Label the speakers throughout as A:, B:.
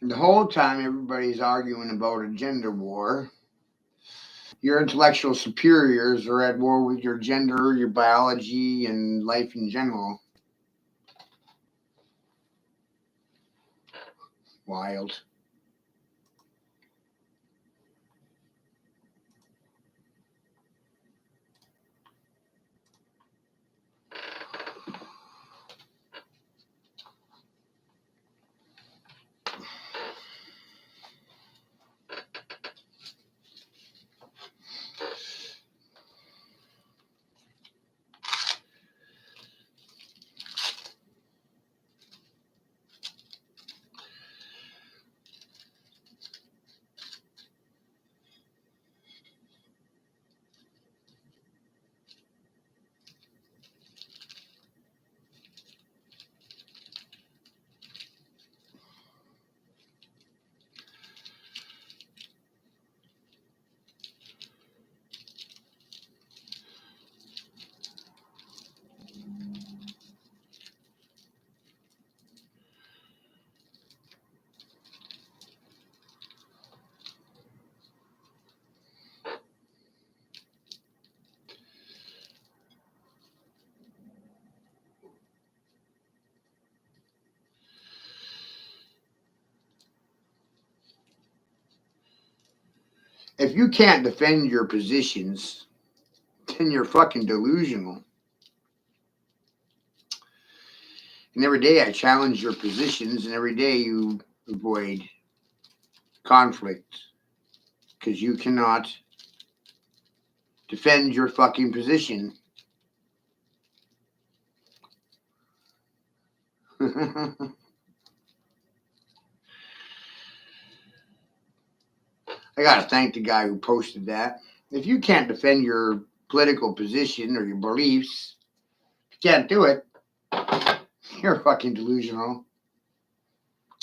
A: The whole time everybody's arguing about a gender war. Your intellectual superiors are at war with your gender, your biology, and life in general. Wild. If you can't defend your positions, then you're fucking delusional. And every day I challenge your positions, and every day you avoid conflict because you cannot defend your fucking position. I gotta thank the guy who posted that. If you can't defend your political position or your beliefs, if you can't do it, you're fucking delusional.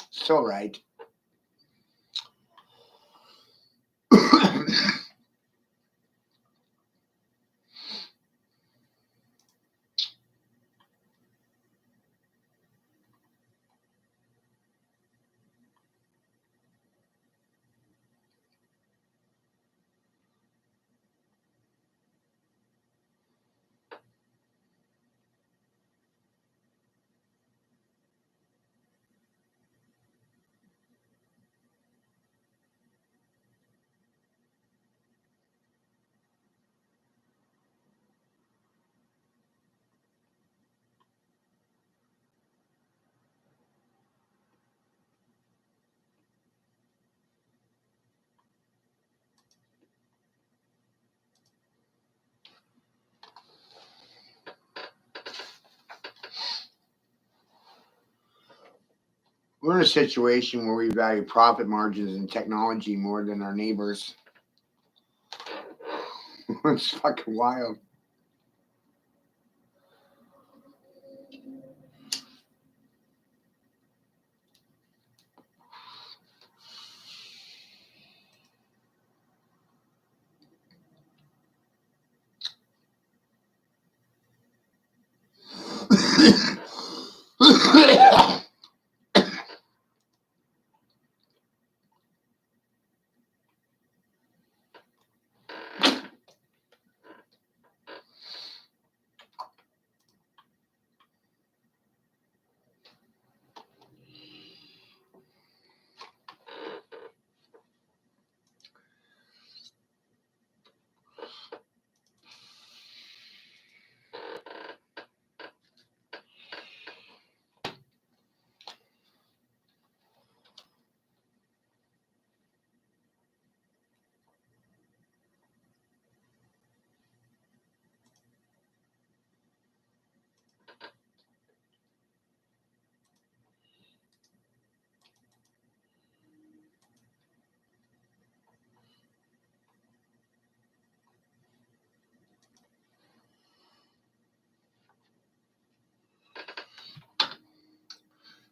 A: So right. We're in a situation where we value profit margins and technology more than our neighbors. It's fucking wild.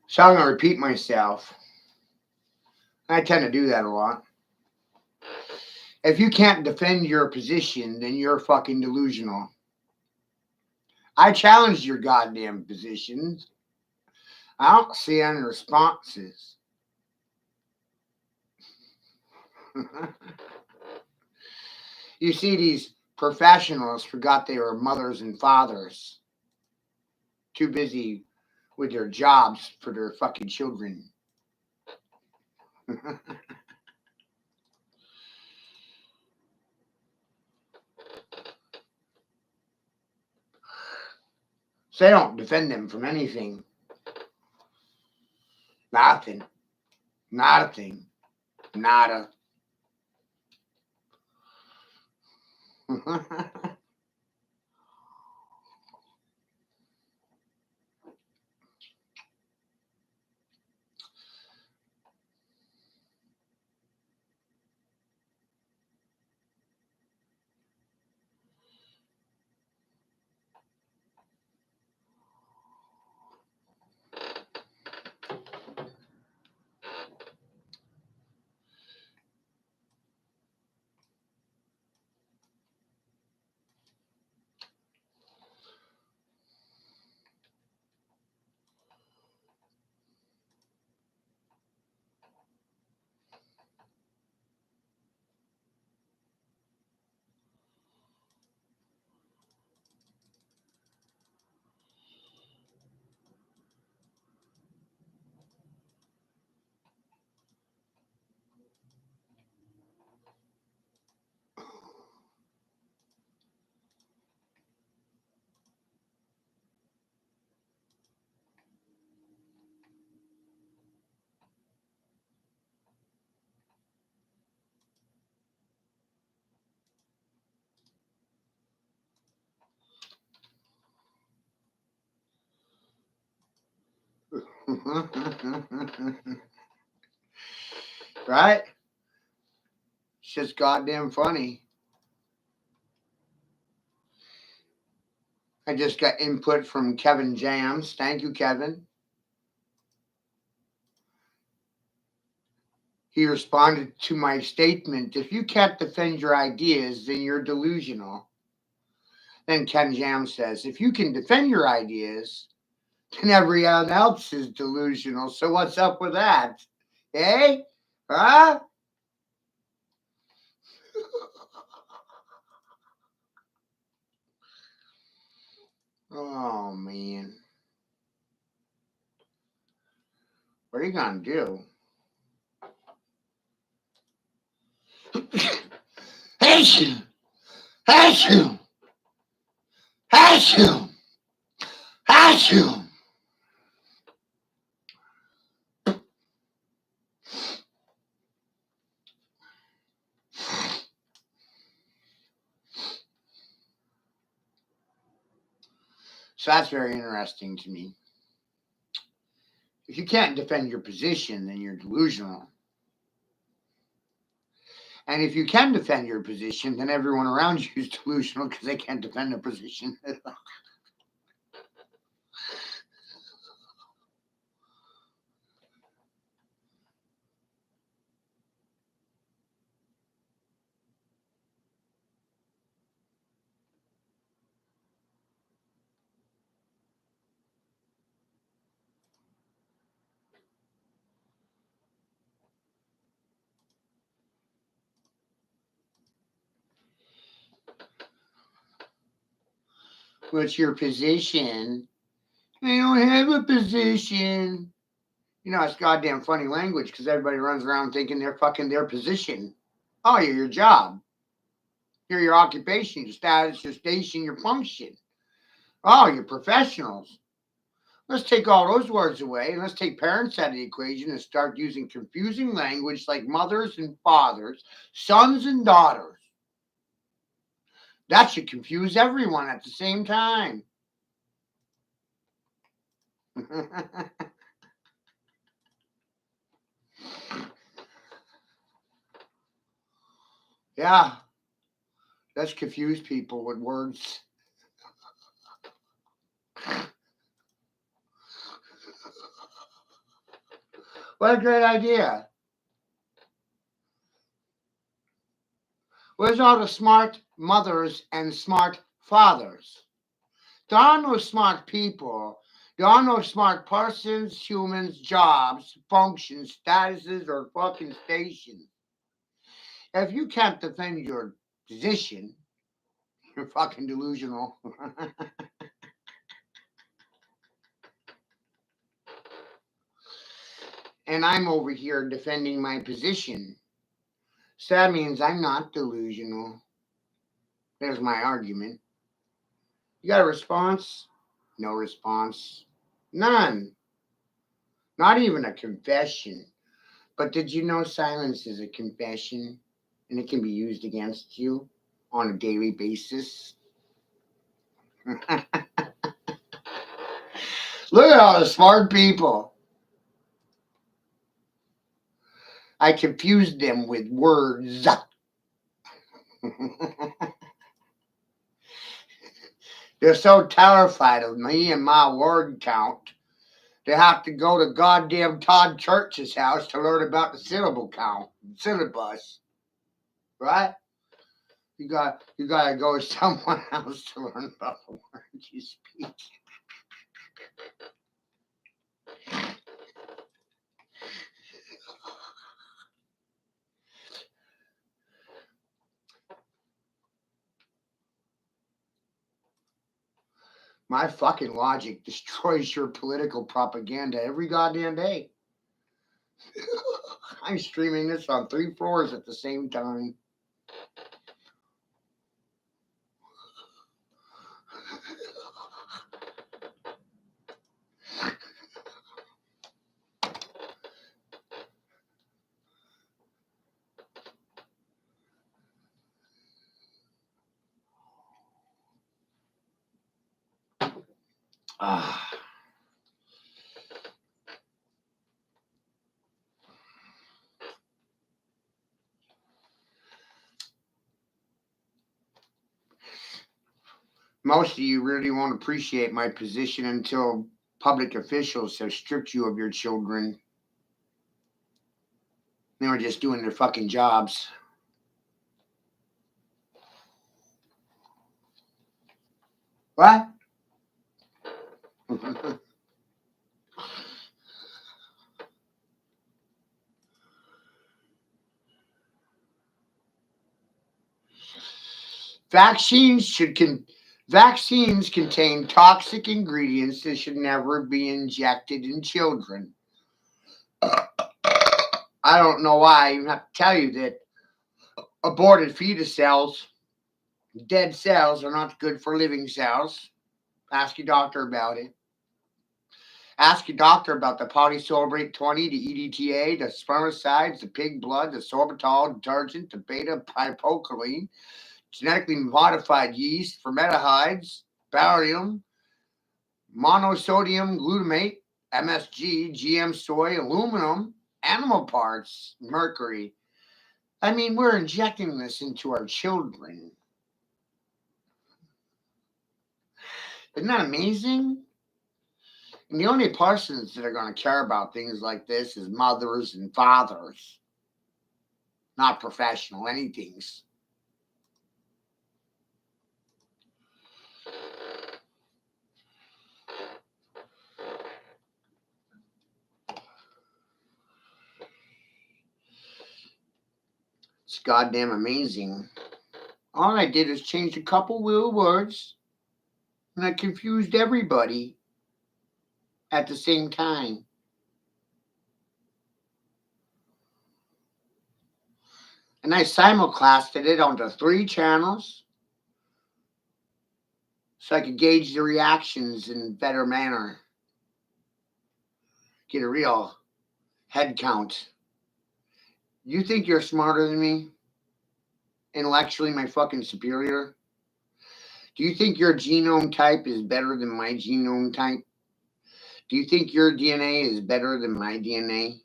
A: So I'm gonna repeat myself. I tend to do that a lot. If you can't defend your position, then you're fucking delusional. I challenged your goddamn positions. I don't see any responses. You see, these professionals forgot they were mothers and fathers, too busy with their jobs for their fucking children. So they don't defend them from anything. Nothing. Not a thing. Nada. Right? It's just goddamn funny. I just got input from Kevin Jams. Thank you, Kevin. He responded to my statement, if you can't defend your ideas, then you're delusional. Then Ken Jam says, if you can defend your ideas, then everyone else is delusional. So what's up with that? Eh? Huh? Oh, man. What are you going to do? Achoo! Achoo! Achoo! Achoo! So that's very interesting to me. If you can't defend your position, then you're delusional. And if you can defend your position, then everyone around you is delusional because they can't defend their position. What's your position? I don't have a position. You know, it's goddamn funny language because everybody runs around thinking they're fucking their position. Oh, you're your job. You're your occupation, your status, your station, your function. Oh, you're professionals. Let's take all those words away and let's take parents out of the equation and start using confusing language like mothers and fathers, sons and daughters. That should confuse everyone at the same time. Yeah, let's confuse people with words. What a great idea. Where's all the smart mothers and smart fathers? There are no smart people. There are no smart persons, humans, jobs, functions, statuses, or fucking stations. If you can't defend your position, you're fucking delusional. And I'm over here defending my position. So that means I'm not delusional. There's my argument. You got a response? No response. None. Not even a confession. But did you know silence is a confession and it can be used against you on a daily basis? Look at all the smart people. I confused them with words. They're so terrified of me and my word count. They have to go to goddamn Todd Church's house to learn about the syllable count, syllabus, right? You gotta go to someone else to learn about the words you speak. My fucking logic destroys your political propaganda every goddamn day. I'm streaming this on 3 floors at the same time. Ah. Most of you really won't appreciate my position until public officials have stripped you of your children. They were just doing their fucking jobs. What? Vaccines contain toxic ingredients that should never be injected in children. I don't know why I even have to tell you that aborted fetus cells, dead cells, are not good for living cells. Ask your doctor about it. Ask your doctor about the polysorbate 20, the EDTA, the spermicides, the pig blood, the sorbitol detergent, the beta pipocaline, genetically modified yeast, formaldehydes, barium, monosodium glutamate, MSG, GM soy, aluminum, animal parts, mercury. I mean, we're injecting this into our children. Isn't that amazing? And the only persons that are going to care about things like this is mothers and fathers, not professional anythings. It's goddamn amazing. All I did is change a couple little words, and I confused everybody at the same time. And I simulclassed it onto 3 channels so I could gauge the reactions in a better manner. Get a real head count. You think you're smarter than me? Intellectually, my fucking superior? Do you think your genome type is better than my genome type? Do you think your DNA is better than my DNA?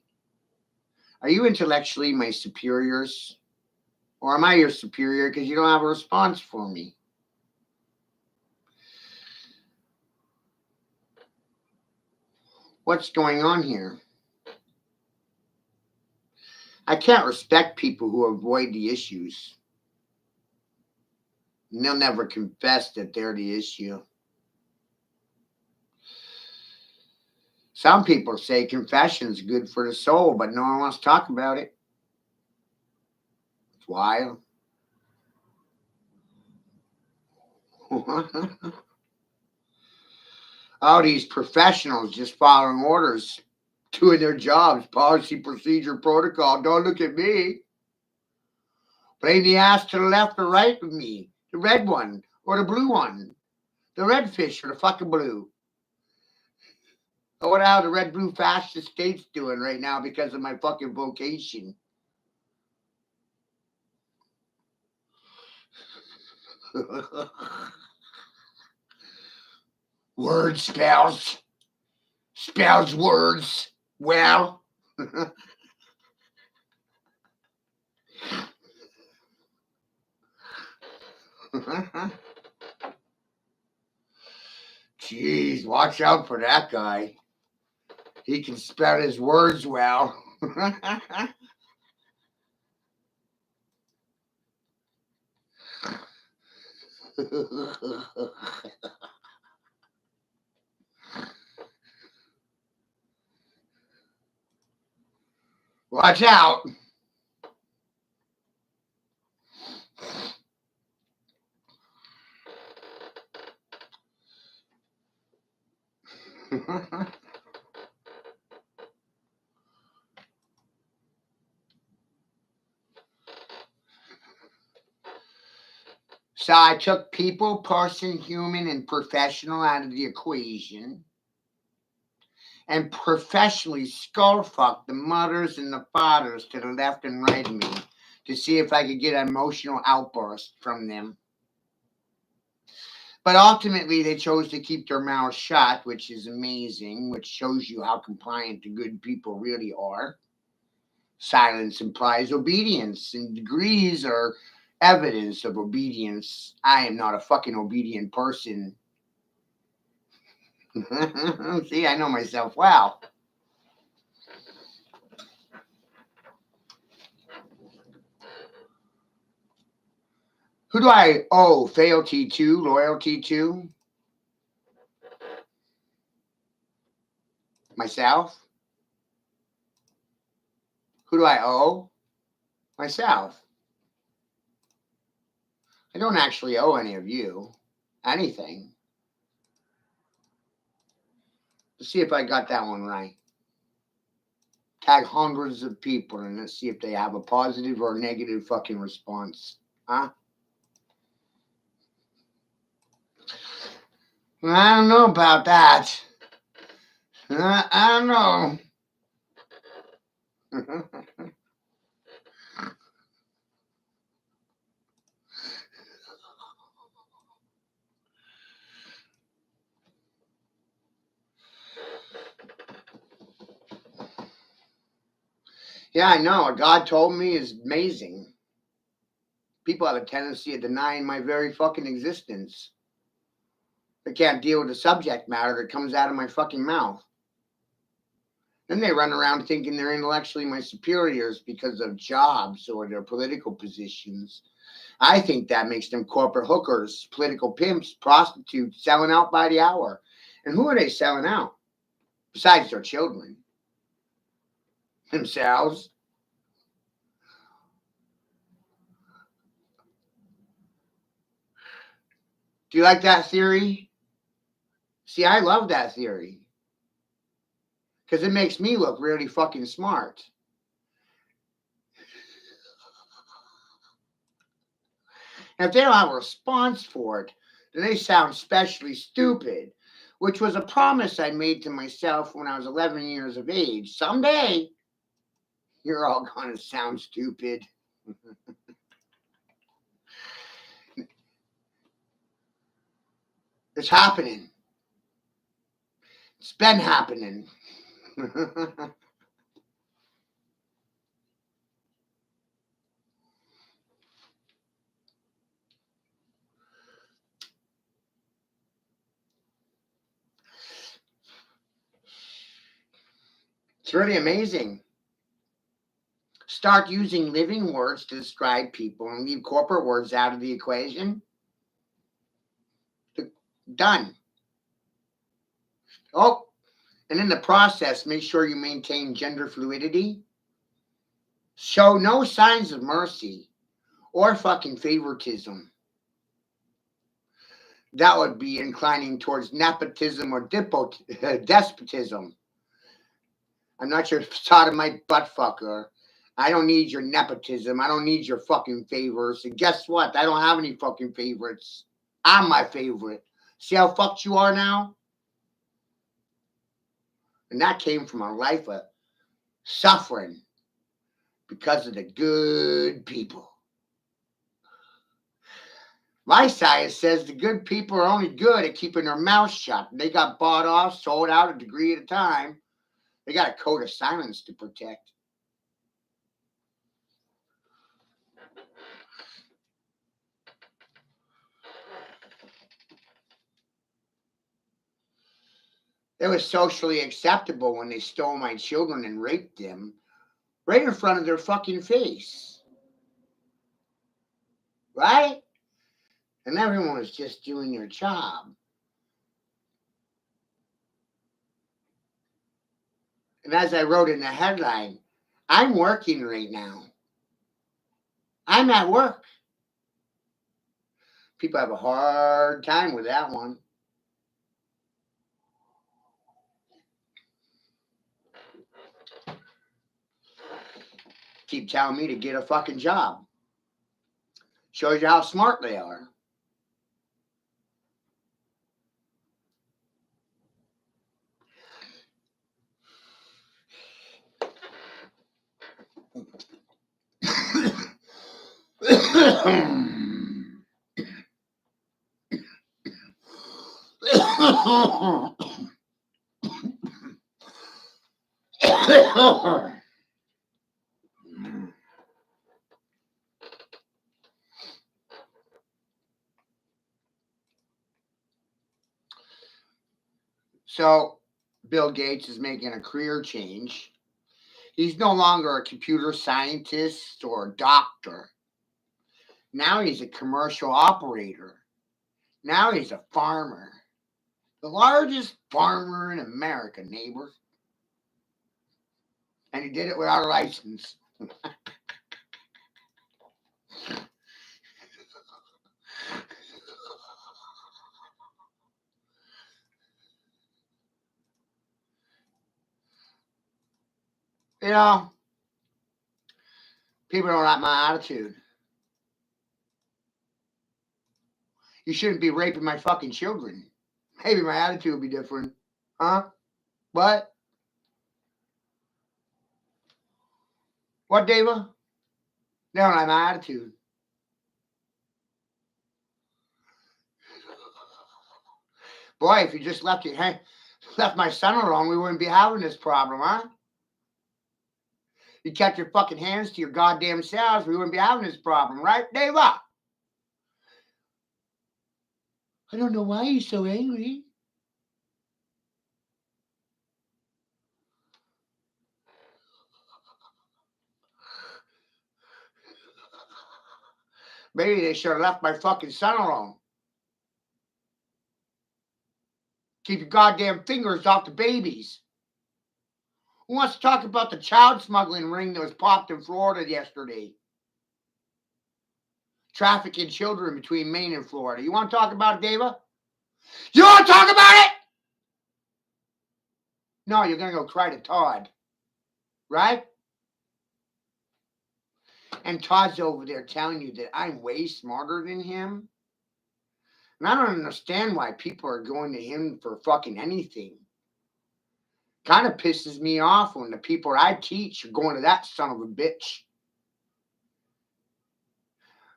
A: Are you intellectually my superiors? Or am I your superior because you don't have a response for me? What's going on here? I can't respect people who avoid the issues. And they'll never confess that they're the issue. Some people say confession's good for the soul, but no one wants to talk about it. Wild. All these professionals just following orders, doing their jobs, policy, procedure, protocol. Don't look at me. Blame the ass to the left or right of me. The red one or the blue one. The red fish or the fucking blue. I wonder how the red blue fascist state's doing right now because of my fucking vocation. Word spells. Spells words. Well. Jeez, watch out for that guy. He can spell his words well. Watch out. So I took people, person, human, and professional out of the equation and professionally skull fucked the mothers and the fathers to the left and right of me to see if I could get an emotional outburst from them. But ultimately, they chose to keep their mouths shut, which is amazing, which shows you how compliant the good people really are. Silence implies obedience, and degrees are evidence of obedience. I am not a fucking obedient person. See, I know myself well. Who do I owe fealty to, loyalty to? Myself. Who do I owe? Myself. I don't actually owe any of you anything. Let's see if I got that one right. Tag hundreds of people and let's see if they have a positive or negative fucking response. Huh? I don't know about that. I don't know. Yeah, I know. What God told me is amazing. People have a tendency of denying my very fucking existence. They can't deal with the subject matter that comes out of my fucking mouth. Then they run around thinking they're intellectually my superiors because of jobs or their political positions. I think that makes them corporate hookers, political pimps, prostitutes, selling out by the hour. And who are they selling out? Besides their children. Themselves. Do you like that theory? See, I love that theory. Because it makes me look really fucking smart. And if they don't have a response for it, then they sound especially stupid, which was a promise I made to myself when I was 11 years of age. Someday, you're all going to sound stupid. It's happening. It's been happening. It's really amazing. Start using living words to describe people and leave corporate words out of the equation. Done. Oh, and in the process, make sure you maintain gender fluidity. Show no signs of mercy. or fucking favoritism. That would be inclining towards nepotism or despotism. I'm not your sodomite buttfucker. I don't need your nepotism. I don't need your fucking favors. And guess what? I don't have any fucking favorites. I'm my favorite. See how fucked you are now? And that came from a life of suffering because of the good people. My science says the good people are only good at keeping their mouths shut. They got bought off, sold out a degree at a time. They got a code of silence to protect. It was socially acceptable when they stole my children and raped them right in front of their fucking face. Right? And everyone was just doing their job. And as I wrote in the headline, I'm working right now. I'm at work. People have a hard time with that one. Keep telling me to get a fucking job. Shows you how smart they are. So, Bill Gates is making a career change. He's no longer a computer scientist or a doctor. Now he's a commercial operator. Now he's a farmer. The largest farmer in America, neighbor. And he did it without a license. You know, people don't like my attitude. You shouldn't be raping my fucking children. Maybe my attitude would be different. Huh? What? What, Dava? They don't like my attitude. Boy, if you just left my son alone, we wouldn't be having this problem, huh? You kept your fucking hands to your goddamn selves, we wouldn't be having this problem, right, Dava? I don't know why he's so angry. Maybe they should have left my fucking son alone. Keep your goddamn fingers off the babies. Who wants to talk about the child smuggling ring that was popped in Florida yesterday? Trafficking children between Maine and Florida. You want to talk about it, Dava? You want to talk about it? No, you're going to go cry to Todd. Right? And Todd's over there telling you that I'm way smarter than him. And I don't understand why people are going to him for fucking anything. Kind of pisses me off when the people I teach are going to that son of a bitch.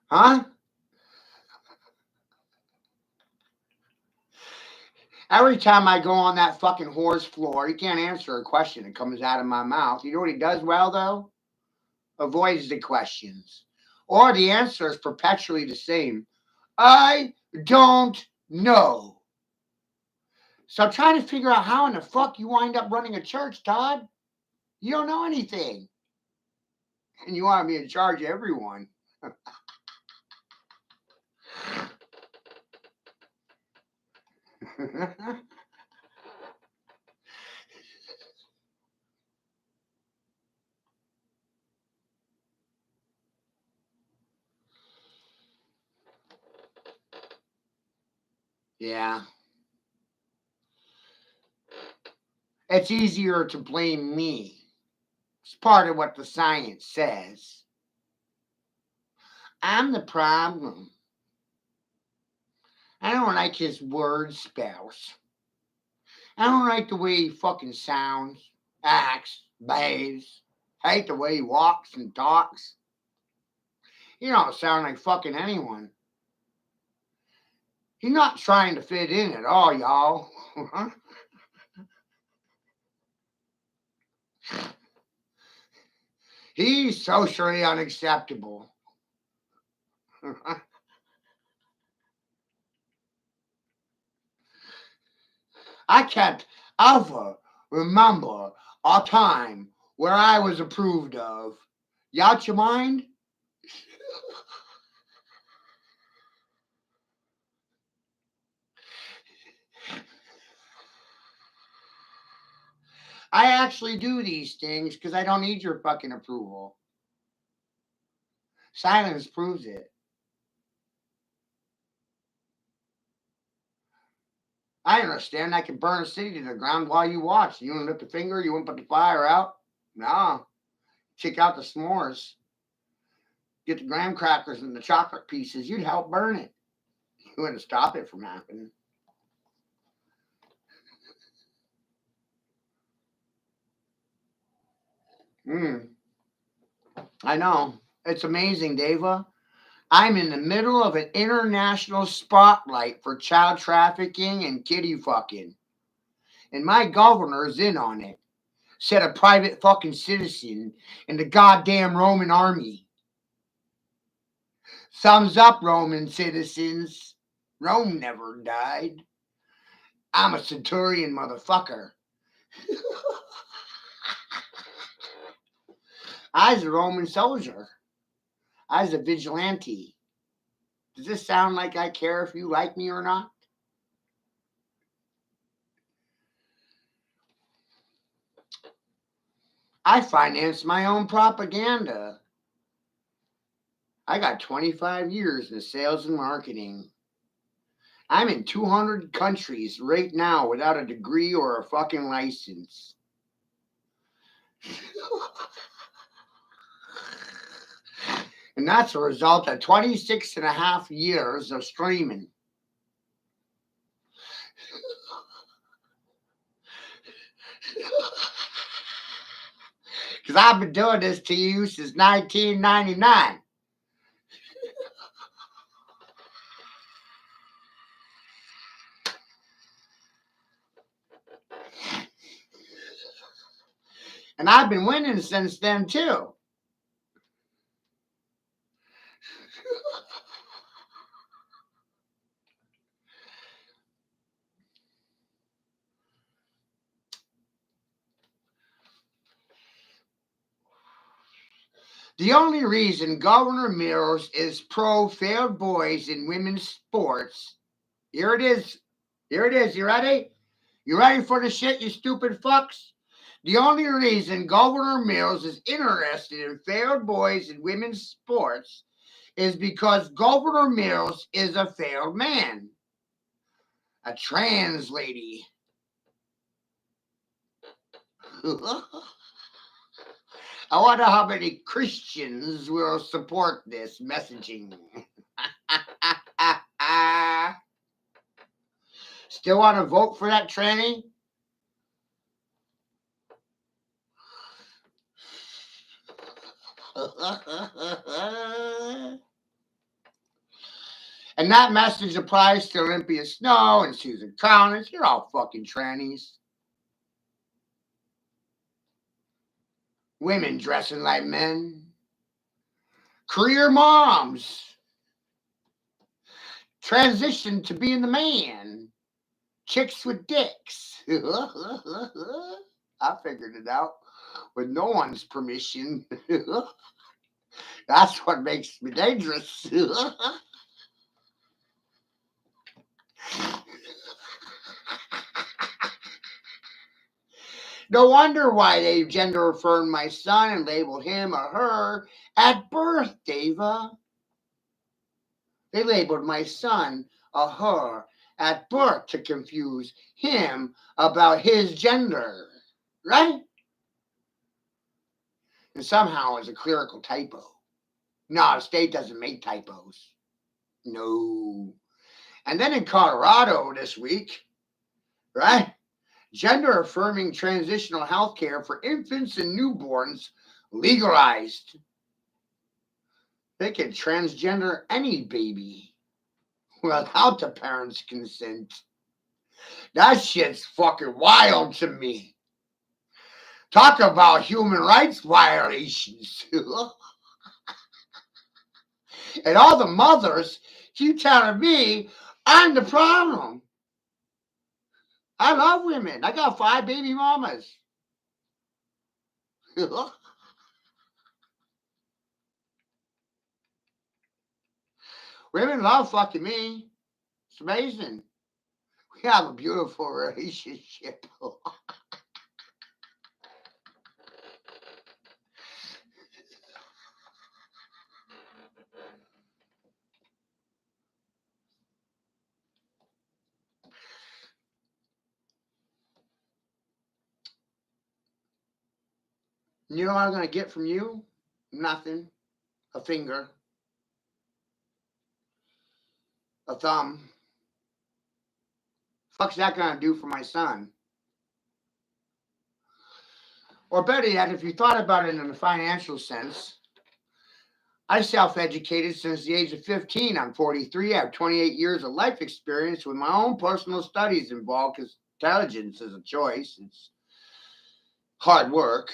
A: Huh? Every time I go on that fucking whore's floor, he can't answer a question that comes out of my mouth. You know what he does well, though? Avoids the questions. Or the answer is perpetually the same. I don't know. So I'm trying to figure out how in the fuck you wind up running a church, Todd. You don't know anything. And you want to be in charge of everyone. Yeah. It's easier to blame me. It's part of what the science says. I'm the problem. I don't like his word spells. I don't like the way he fucking sounds, acts, behaves. I hate the way he walks and talks. He don't sound like fucking anyone. He's not trying to fit in at all, y'all. He's socially unacceptable. I can't ever remember a time where I was approved of. You out your mind? I actually do these things because I don't need your fucking approval. Silence proves it. I understand I can burn a city to the ground while you watch. You wouldn't lift a finger, you wouldn't put the fire out. No. Kick out the s'mores. Get the graham crackers and the chocolate pieces. You'd help burn it. You wouldn't stop it from happening. I know. It's amazing, Deva. I'm in the middle of an international spotlight for child trafficking and kitty fucking. And my governor's in on it. Said a private fucking citizen in the goddamn Roman army. Thumbs up, Roman citizens. Rome never died. I'm a centurion, motherfucker. I was a Roman soldier. I was a vigilante. Does this sound like I care if you like me or not? I finance my own propaganda. I got 25 years in sales and marketing. I'm in 200 countries right now without a degree or a fucking license. And that's a result of 26 and a half years of streaming. Because I've been doing this to you since 1999. And I've been winning since then, too. The only reason Governor Mills is pro failed boys in women's sports. Here it is. Here it is. You ready? You ready for the shit, you stupid fucks? The only reason Governor Mills is interested in failed boys in women's sports is because Governor Mills is a failed man. A trans lady. I wonder how many Christians will support this messaging. Still want to vote for that tranny? And that message applies to Olympia Snow and Susan Collins. You're all fucking trannies. Women dressing like men. Career moms. Transition to being the man. Chicks with dicks. I figured it out with no one's permission. That's what makes me dangerous. No wonder why they gender affirmed my son and labeled him or her at birth, Deva. They labeled my son or her at birth to confuse him about his gender, right? And somehow it's a clerical typo. No, the state doesn't make typos. No. And then in Colorado this week, right? Gender affirming transitional health care for infants and newborns legalized. They can transgender any baby without the parents' consent. That shit's fucking wild to me. Talk about human rights violations. And all the mothers keep telling me I'm the problem. I love women. I got 5 baby mamas. Women love fucking me. It's amazing. We have a beautiful relationship. You know what I'm going to get from you? Nothing. A finger. A thumb. Fuck's that going to do for my son? Or better yet, if you thought about it in a financial sense, I self-educated since the age of 15. I'm 43. I have 28 years of life experience with my own personal studies involved because intelligence is a choice. It's hard work.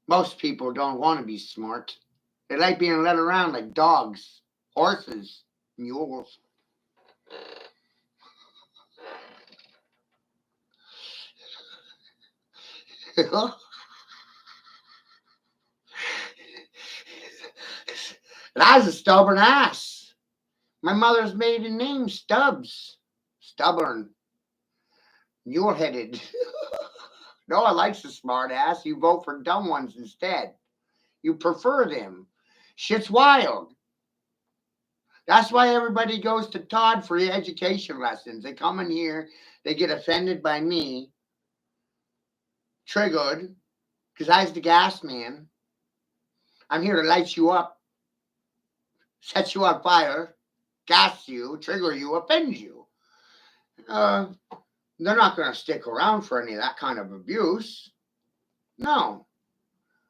A: Most people don't want to be smart. They like being led around like dogs, horses, mules. And I was a stubborn ass. My mother's maiden name, Stubbs. Stubborn. Mule-headed. No one likes a smart ass. You vote for dumb ones instead. You prefer them. Shit's wild. That's why everybody goes to Todd for education lessons. They come in here, they get offended by me, triggered, because I's the gas man. I'm here to light you up, set you on fire, gas you, trigger you, offend you. They're not going to stick around for any of that kind of abuse. No.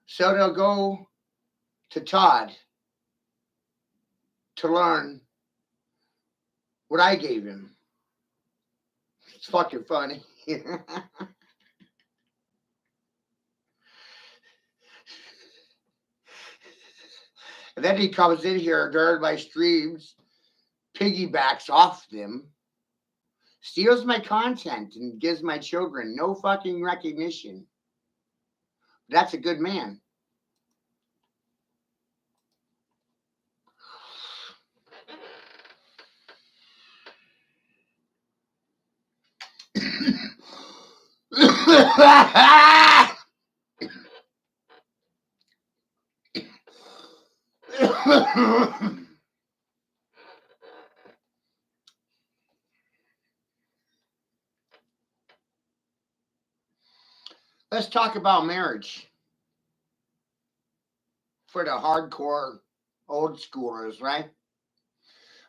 A: So they'll go to Todd to learn what I gave him. It's fucking funny. And then he comes in here during my streams, piggybacks off them, steals my content, and gives my children no fucking recognition. That's a good man. Let's talk about marriage for the hardcore old schoolers, right?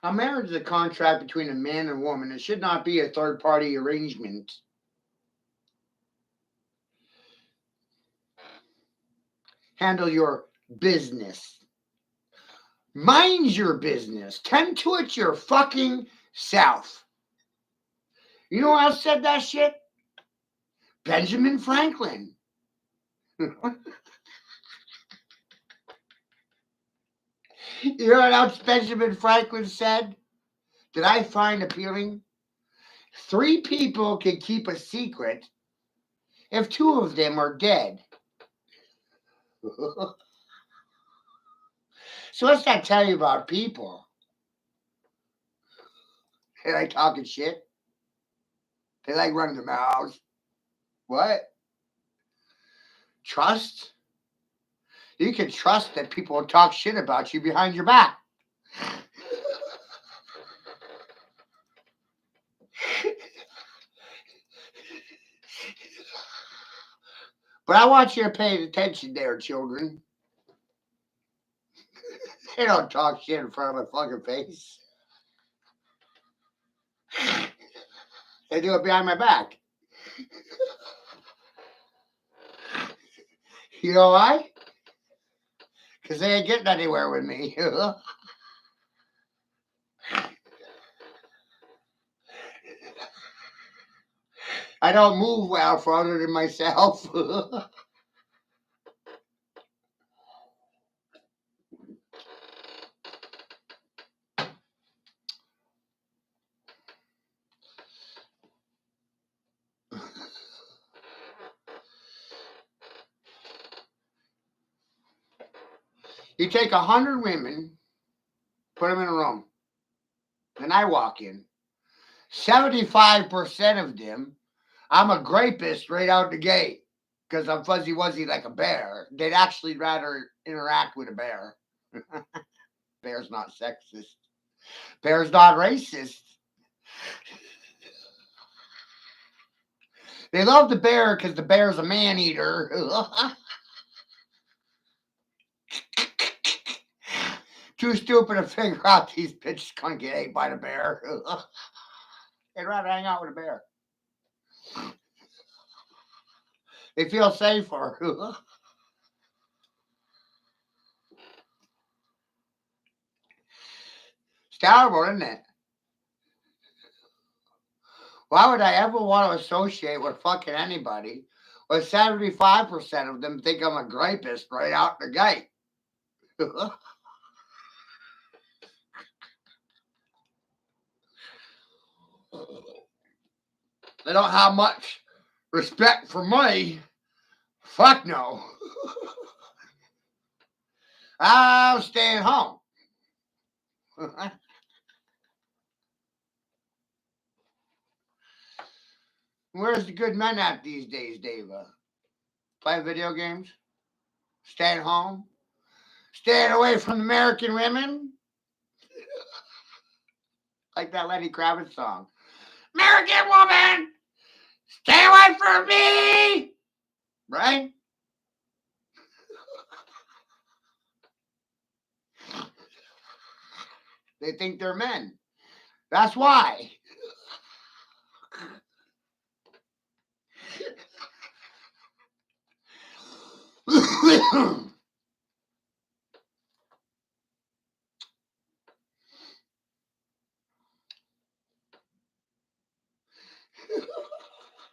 A: A marriage is a contract between a man and woman. It should not be a third party arrangement. Handle your business. Mind your business. Tend to it your fucking self. You know who else said that shit? Benjamin Franklin. You know what else Benjamin Franklin said that I find appealing? 3 people can keep a secret if 2 of them are dead. So what's that tell you about people? They like talking shit. They like running their mouths. What? Trust? You can trust that people will talk shit about you behind your back. But I want you to pay attention there, children. They don't talk shit in front of my fucking face. They do it behind my back. You know why? Because they ain't getting anywhere with me. I don't move well for other than myself. You take 100 women, put them in a room, and I walk in. 75% of them, I'm a rapist right out the gate because I'm fuzzy wuzzy like a bear. They'd actually rather interact with a bear. Bear's not sexist. Bear's not racist. They love the bear because the bear's a man eater. Too stupid to figure out these bitches gonna get ate by the bear. They'd rather hang out with a bear. They feel safer. It's terrible, isn't it? Why would I ever want to associate with fucking anybody when 75% of them think I'm a rapist right out the gate? They don't have much respect for me. Fuck no. I'm staying home. Where's the good men at these days, Dave? Playing video games? Staying home? Staying away from American women? Like that Lenny Kravitz song. American woman! Stay away from me! Right? They think they're men. That's why.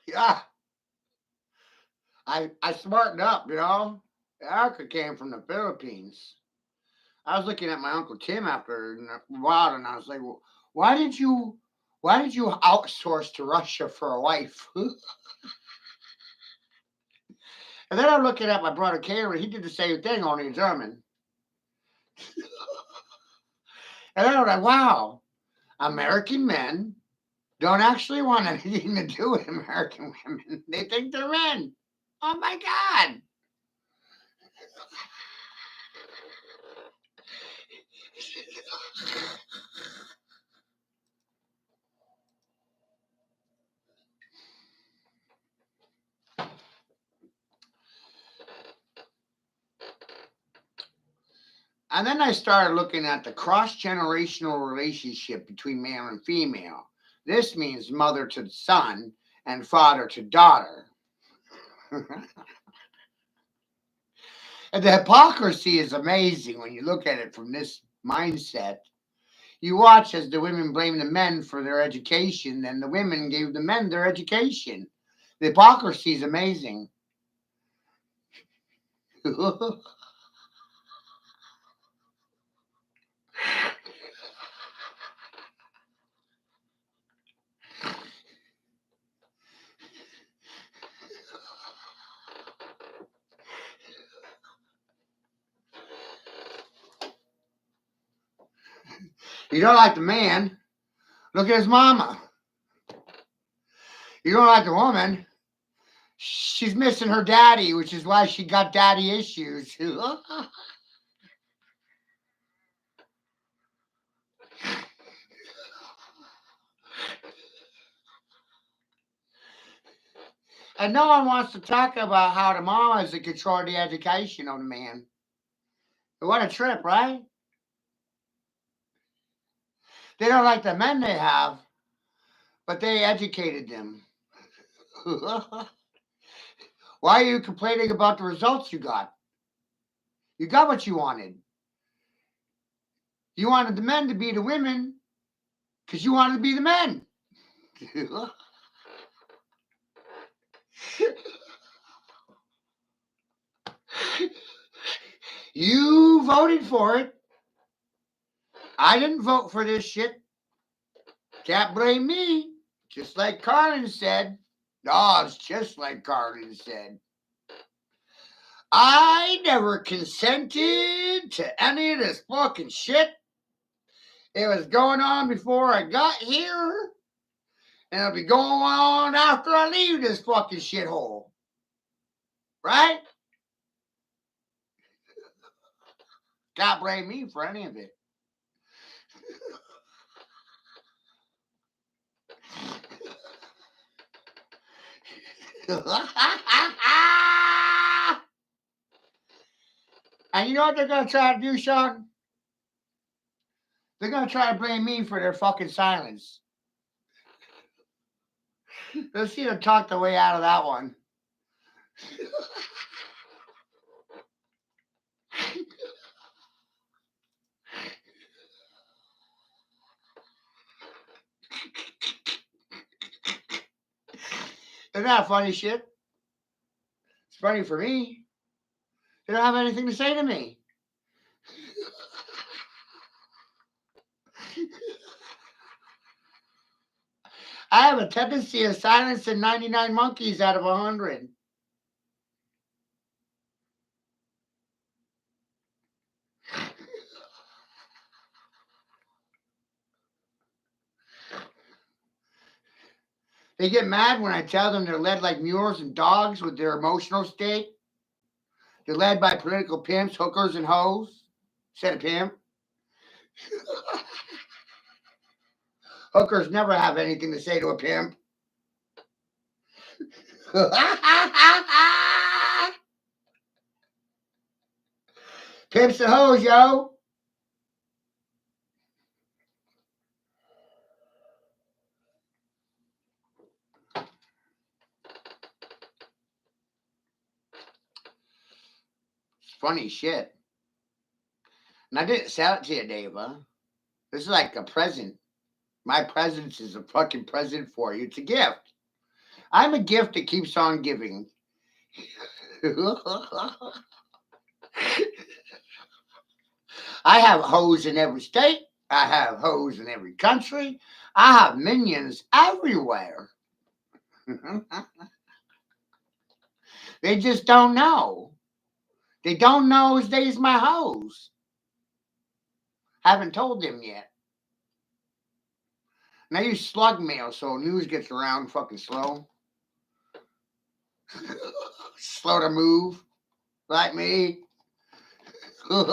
A: Yeah. I smartened up, you know. Erica came from the Philippines. I was looking at my Uncle Tim after a while, and I was like, well, why did you outsource to Russia for a wife? And then I'm looking at my brother Cameron. He did the same thing, only in German. And then I'm like, wow, American men don't actually want anything to do with American women. They think they're men. Oh my God. And then I started looking at the cross generational relationship between male and female. This means mother to son and father to daughter. And the hypocrisy is amazing when you look at it from this mindset. You watch as the women blame the men for their education, and the women gave the men their education. The hypocrisy is amazing. You don't like the man, look at his mama. You don't like the woman, she's missing her daddy, which is why she got daddy issues. And no one wants to talk about how the mama is in control of the education of the man. What a trip, right? They don't like the men they have, but they educated them. Why are you complaining about the results you got? You got what you wanted. You wanted the men to be the women because you wanted to be the men. You voted for it. I didn't vote for this shit. Can't blame me. Just like Carlin said. Oh, it's just like Carlin said. I never consented to any of this fucking shit. It was going on before I got here. And it'll be going on after I leave this fucking shithole. Right? Can't blame me for any of it. And you know what they're going to try to do, Sean? They're going to try to blame me for their fucking silence. Let's see them talk their way out of that one. Isn't that funny shit? It's funny for me. They don't have anything to say to me. I have a tendency of silencing 99 monkeys out of 100. They get mad when I tell them they're led like mules and dogs with their emotional state. They're led by political pimps, hookers, and hoes. Said a pimp. Hookers never have anything to say to a pimp. Pimps and hoes, yo. It's funny shit. And I didn't sell it to you, Dava. This is like a present. My presence is a fucking present for you. It's a gift. I'm a gift that keeps on giving. I have hoes in every state. I have hoes in every country. I have minions everywhere. They just don't know. They don't know they's my hoes. Haven't told them yet. Now you slug mail, so news gets around fucking slow. Slow to move, like me. And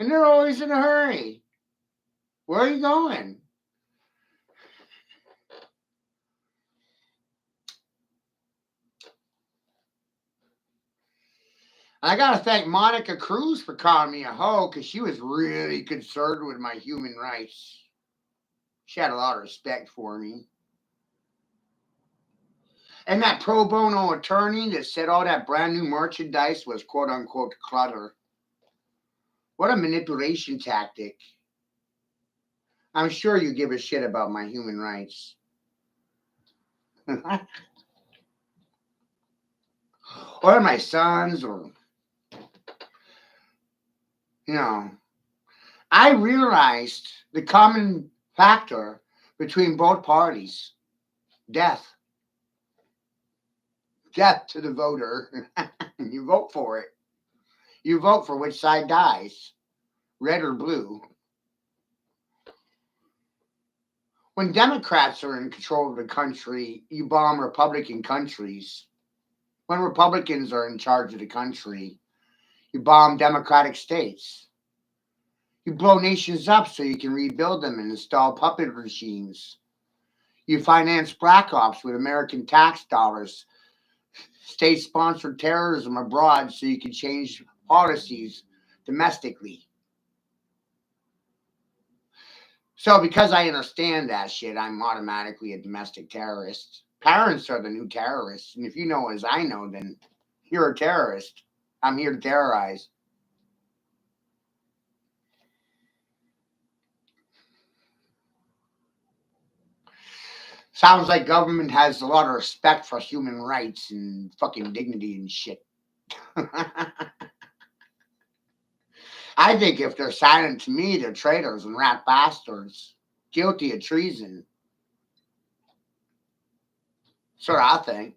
A: they're always in a hurry. Where are you going? I gotta thank Monica Cruz for calling me a hoe because she was really concerned with my human rights. She had a lot of respect for me. And that pro bono attorney that said all that brand new merchandise was quote unquote clutter. What a manipulation tactic. I'm sure you give a shit about my human rights. Or my sons, or, you know. I realized the common factor between both parties: death. Death to the voter. You vote for it. You vote for which side dies, red or blue. When Democrats are in control of the country, you bomb Republican countries. When Republicans are in charge of the country, you bomb Democratic states. You blow nations up so you can rebuild them and install puppet regimes. You finance black ops with American tax dollars, state-sponsored terrorism abroad so you can change policies domestically. So because I understand that shit, I'm automatically a domestic terrorist. Parents are the new terrorists. And if you know as I know, then you're a terrorist. I'm here to terrorize. Sounds like government has a lot of respect for human rights and fucking dignity and shit. I think if they're silent to me, they're traitors and rat bastards, guilty of treason. That's what I think.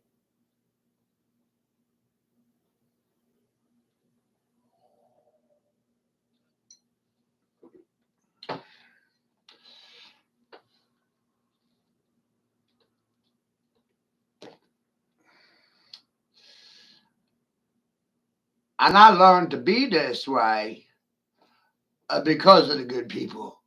A: And I learned to be this way because of the good people.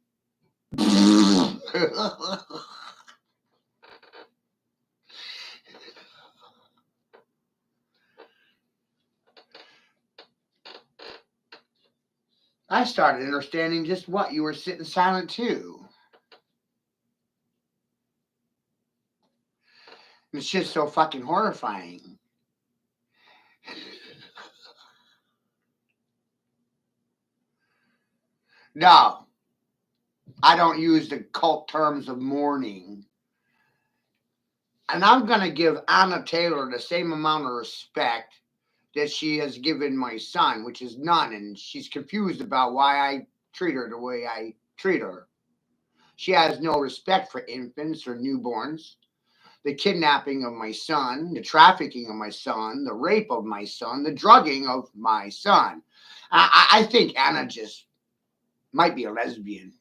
A: I started understanding just what you were sitting silent to. It's just so fucking horrifying. No, I don't use the cult terms of mourning. And I'm going to give Anna Taylor the same amount of respect that she has given my son, which is none. And she's confused about why I treat her the way I treat her. She has no respect for infants or newborns. The kidnapping of my son, the trafficking of my son, the rape of my son, the drugging of my son. I think Anna just might be a lesbian.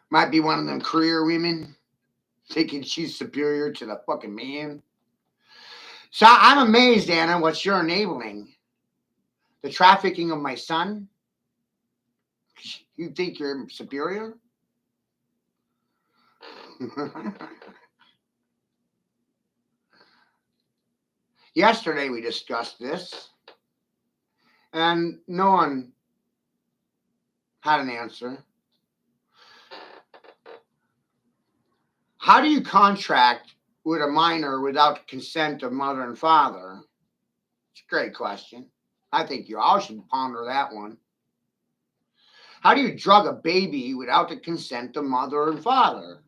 A: Might be one of them career women thinking she's superior to the fucking man. So I'm amazed, Anna, what you're enabling. The trafficking of my son? You think you're superior? Yesterday we discussed this, and no one had an answer. How do you contract with a minor without consent of mother and father? It's a great question. I think you all should ponder that one. How do you drug a baby without the consent of mother and father?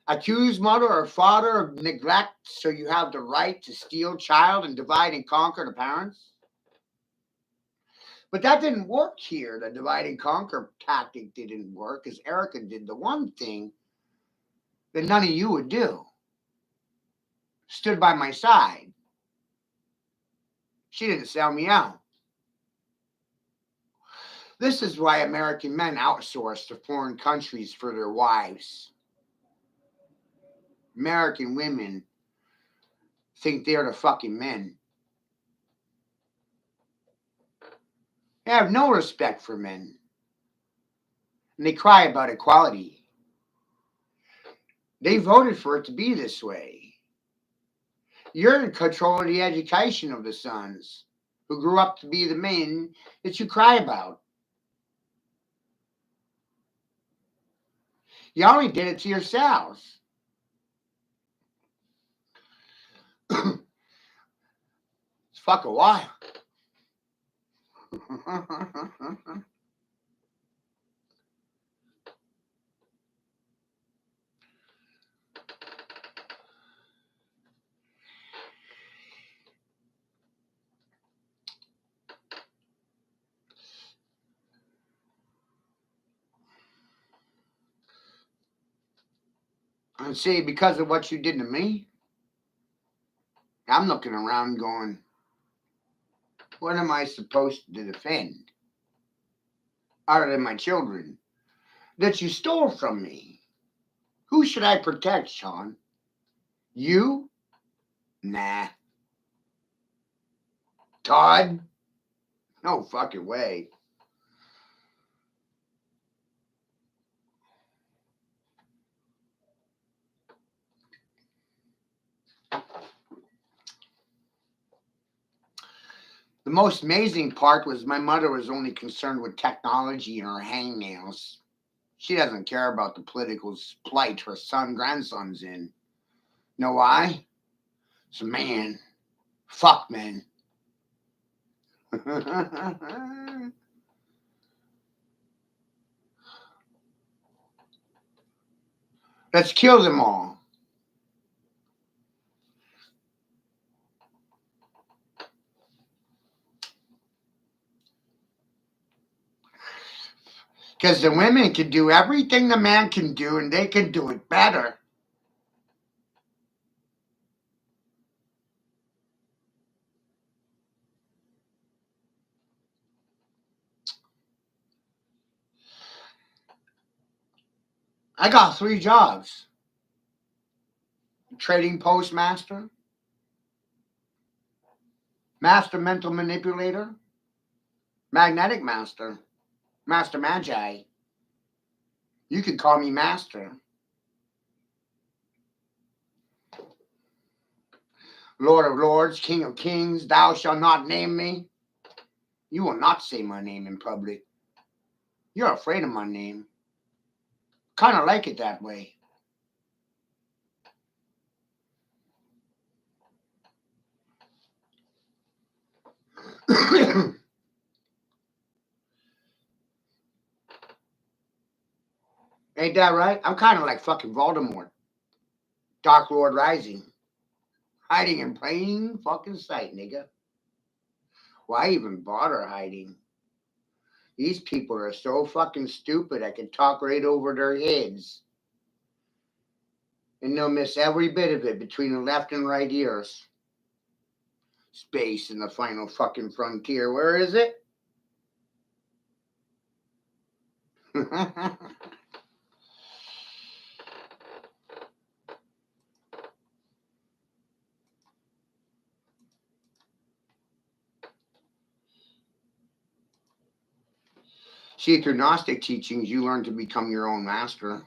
A: Accuse mother or father of neglect so you have the right to steal child and divide and conquer the parents? But that didn't work here. The divide and conquer tactic didn't work because Erica did the one thing that none of you would do. Stood by my side. She didn't sell me out. This is why American men outsource to foreign countries for their wives. American women think they're the fucking men. They have no respect for men. And they cry about equality. They voted for it to be this way. You're in control of the education of the sons who grew up to be the men that you cry about. You only did it to yourselves. It's fuck a while. And see, because of what you did to me, I'm looking around going, what am I supposed to defend? Other than my children that you stole from me. Who should I protect, Sean? You? Nah. Todd? No fucking way. The most amazing part was my mother was only concerned with technology and her hangnails. She doesn't care about the political plight her grandson's in. Know why? It's a man. Fuck men. Let's kill them all. Because the women can do everything the man can do, and they can do it better. I got 3 jobs: trading postmaster, master mental manipulator, magnetic master, master magi. You can call me master. Lord of lords, king of kings, thou shalt not name me. You will not say my name in public. You're afraid of my name. Kind of like it that way. Ain't that right? I'm kind of like fucking Voldemort. Dark Lord Rising. Hiding in plain fucking sight, nigga. Why even bother hiding? These people are so fucking stupid I can talk right over their heads. And they'll miss every bit of it between the left and right ears. Space in the final fucking frontier. Where is it? See, through Gnostic teachings, you learn to become your own master.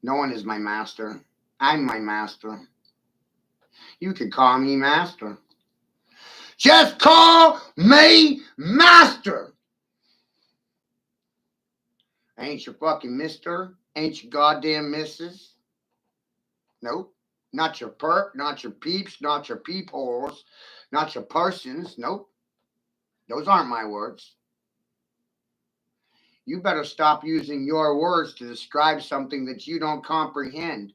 A: No one is my master. I'm my master. You can call me master. Just call me master. Ain't your fucking mister. Ain't your goddamn missus. Nope. Not your perp, not your peeps, not your peepholes, not your persons. Nope. Those aren't my words. You better stop using your words to describe something that you don't comprehend.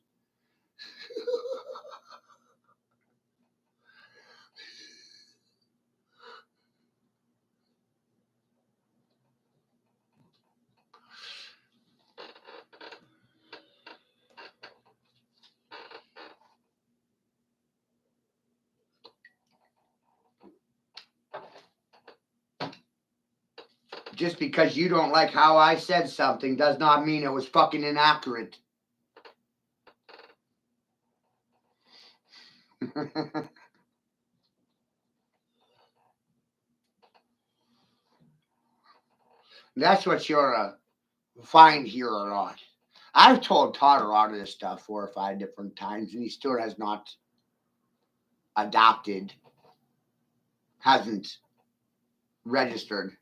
A: Just because you don't like how I said something does not mean it was fucking inaccurate. That's what you're find here a lot. I've told Todd a lot of this stuff 4 or 5 different times, and he still has not adopted, hasn't registered.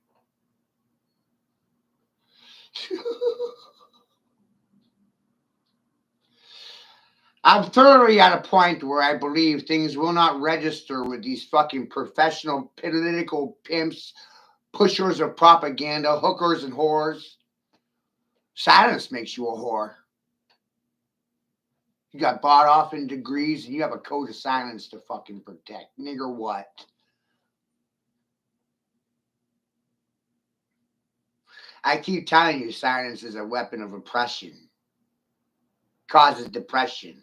A: I'm thoroughly at a point where I believe things will not register with these fucking professional political pimps, pushers of propaganda, hookers and whores. Silence makes you a whore. You got bought off in degrees and you have a code of silence to fucking protect. Nigger what? I keep telling you, silence is a weapon of oppression. Causes depression.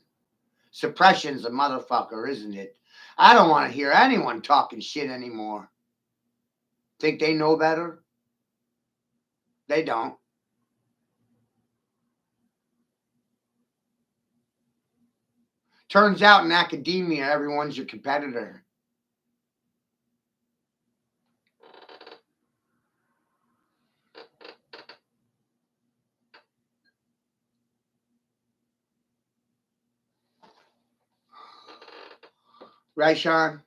A: Suppression's a motherfucker, isn't it? I don't want to hear anyone talking shit anymore. Think they know better? They don't. Turns out in academia, everyone's your competitor. Right, Sean?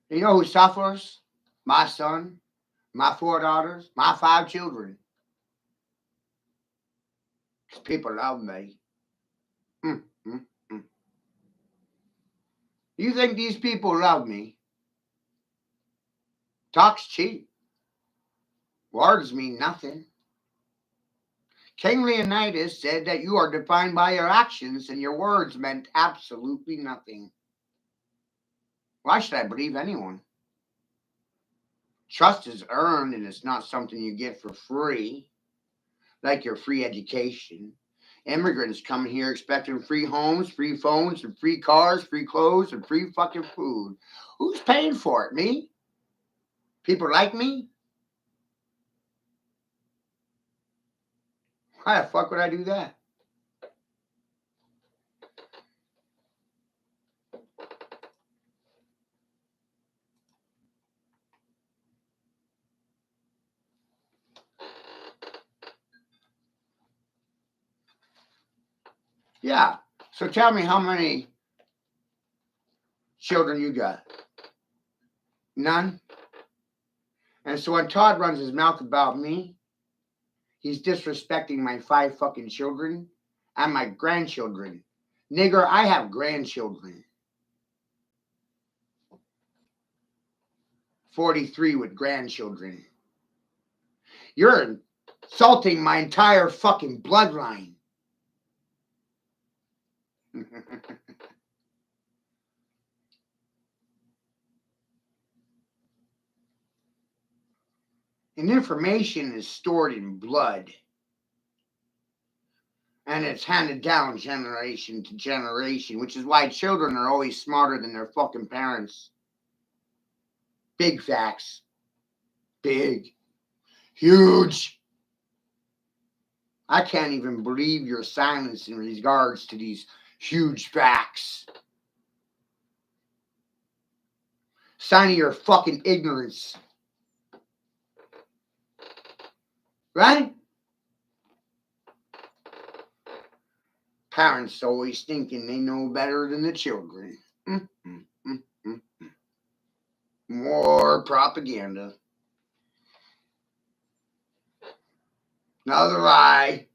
A: You know who suffers? My son, my 4 daughters, my 5 children. Because people love me. Mm, mm, mm. You think these people love me? Talk's cheap. Words mean nothing. King Leonidas said that you are defined by your actions and your words meant absolutely nothing. Why should I believe anyone? Trust is earned and it's not something you get for free, like your free education. Immigrants coming here expecting free homes, free phones, and free cars, free clothes, and free fucking food. Who's paying for it? Me? People like me? Why the fuck would I do that? Yeah. So tell me how many children you got? None? And so when Todd runs his mouth about me, he's disrespecting my 5 fucking children and my grandchildren. Nigger, I have grandchildren. 43 with grandchildren. You're insulting my entire fucking bloodline. And information is stored in blood. And it's handed down generation to generation, which is why children are always smarter than their fucking parents. Big facts. Big. Huge. I can't even believe your silence in regards to these huge facts. Sign of your fucking ignorance. Right? Parents always thinking they know better than the children. More propaganda. Another lie.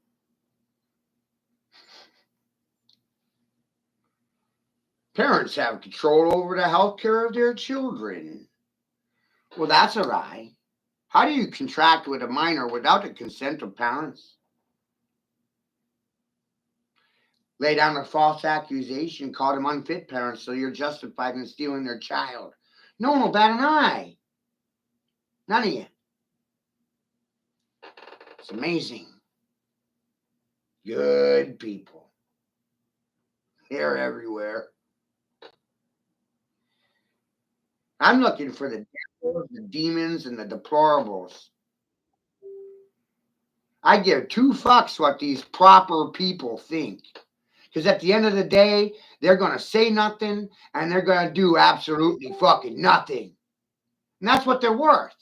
A: Parents have control over the health care of their children. Well, that's a lie. How do you contract with a minor without the consent of parents? Lay down a false accusation, call them unfit parents, so you're justified in stealing their child. No one will bat an eye. None of you. It's amazing. Good people. They're everywhere. I'm looking for the devils, the demons, and the deplorables. I give 2 fucks what these proper people think. Because at the end of the day, they're going to say nothing and they're going to do absolutely fucking nothing. And that's what they're worth.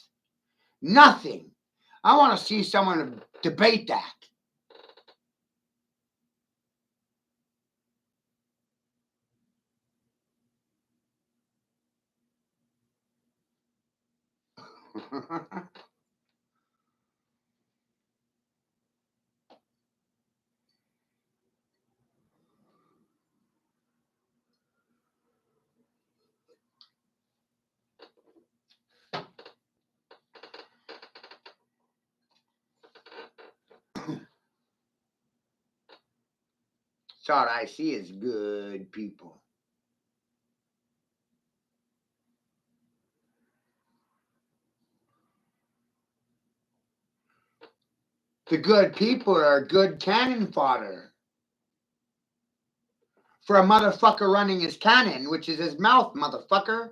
A: Nothing. I want to see someone debate that. So all I see is good people. The good people are good cannon fodder for a motherfucker running his cannon, which is his mouth, motherfucker.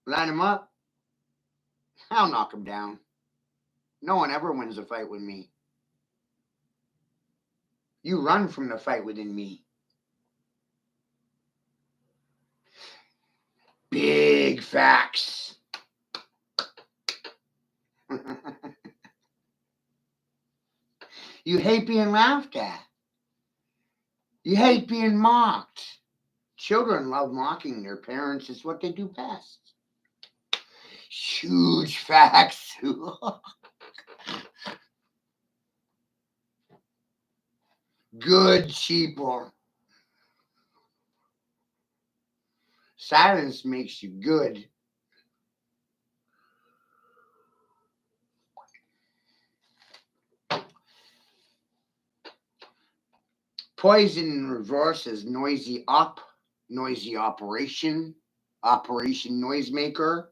A: Line him up. I'll knock him down. No one ever wins a fight with me. You run from the fight within me. Big facts. You hate being laughed at. You hate being mocked. Children love mocking their parents. It's what they do best. Huge facts. Good people. Silence makes you good. Poison in reverse is noisy up, noisy operation, operation noisemaker.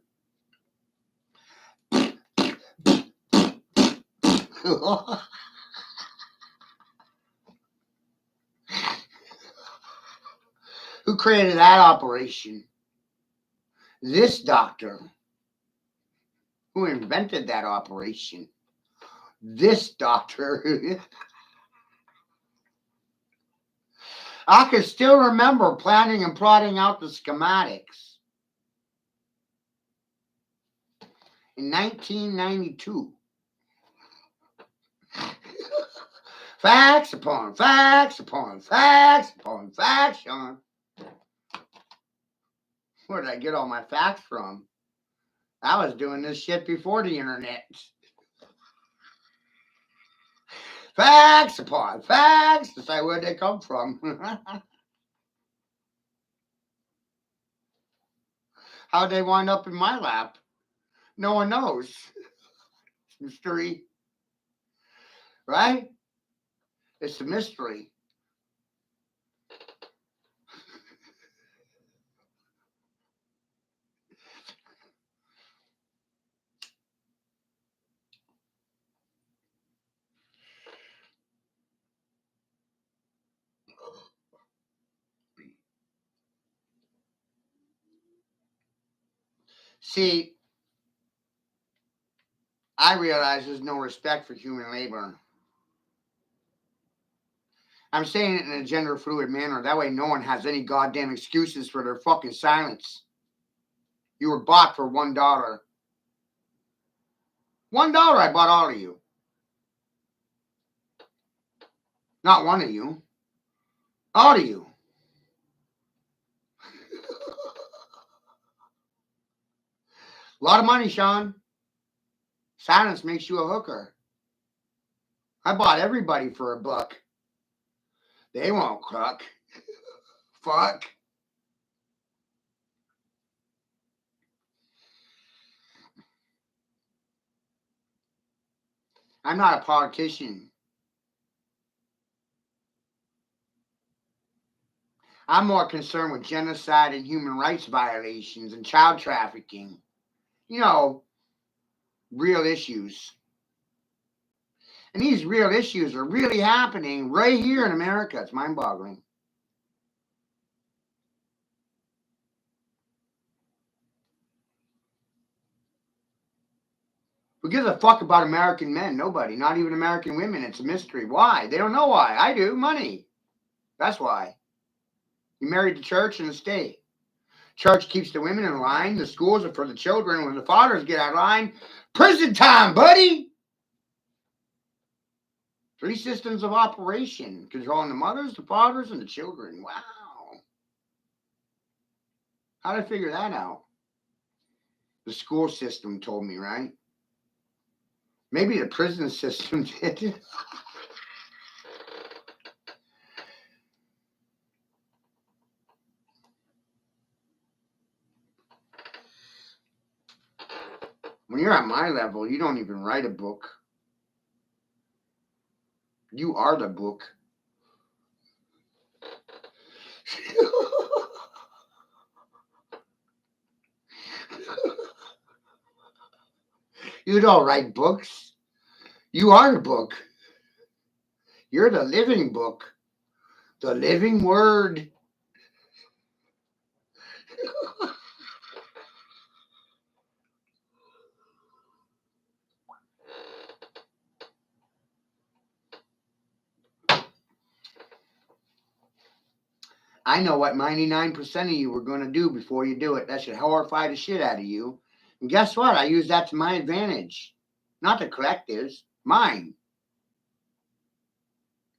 A: Who created that operation? This doctor. Who invented that operation? This doctor. I can still remember planning and plotting out the schematics in 1992. Facts upon facts upon facts upon facts, Sean. Where did I get all my facts from? I was doing this shit before the internet. Facts upon facts. Decide where they come from. How'd they wind up in my lap? No one knows. It's a mystery. Right? It's a mystery. See, I realize there's no respect for human labor. I'm saying it in a gender fluid manner. That way no one has any goddamn excuses for their fucking silence. You were bought for $1. $1 I bought all of you. Not one of you. All of you. A lot of money, Sean. Silence makes you a hooker. I bought everybody for $1. They won't cook. Fuck. I'm not a politician. I'm more concerned with genocide and human rights violations and child trafficking. You know, real issues. And these real issues are really happening right here in America. It's mind-boggling. Who gives a fuck about American men? Nobody. Not even American women. It's a mystery. Why? They don't know why. I do. Money. That's why. You married the church and the state. Church keeps the women in line. The schools are for the children. When the fathers get out of line, prison time, buddy. 3 systems of operation. Controlling the mothers, the fathers, and the children. Wow. How did I figure that out? The school system told me, right? Maybe the prison system did. When you're at my level, you don't even write a book. You are the book. You don't write books. You are the book. You're the living book. The living word. I know what 99% of you were going to do before you do it. That should horrify the shit out of you. And guess what? I use that to my advantage. Not the collectives, mine.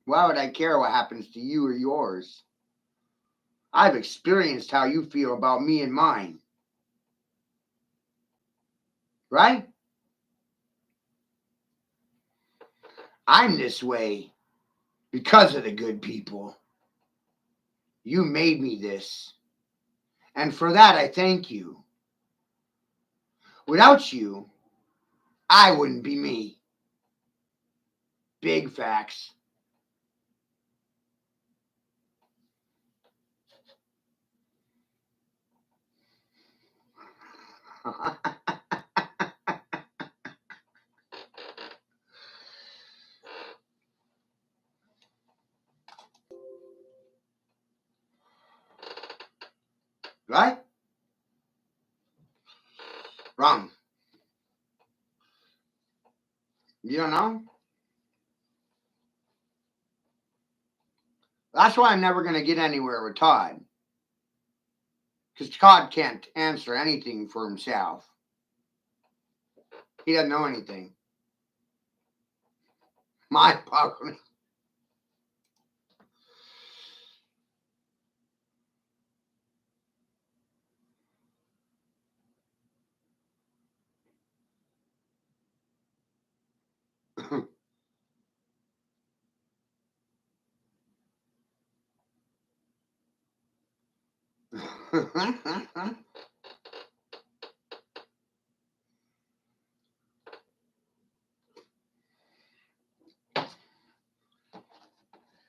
A: Why would I care what happens to you or yours? I've experienced how you feel about me and mine. Right? I'm this way because of the good people. You made me this. And for that, I thank you. Without you, I wouldn't be me. Big facts. Right? Wrong. You don't know? That's why I'm never going to get anywhere with Todd. Because Todd can't answer anything for himself. He doesn't know anything. My boggling.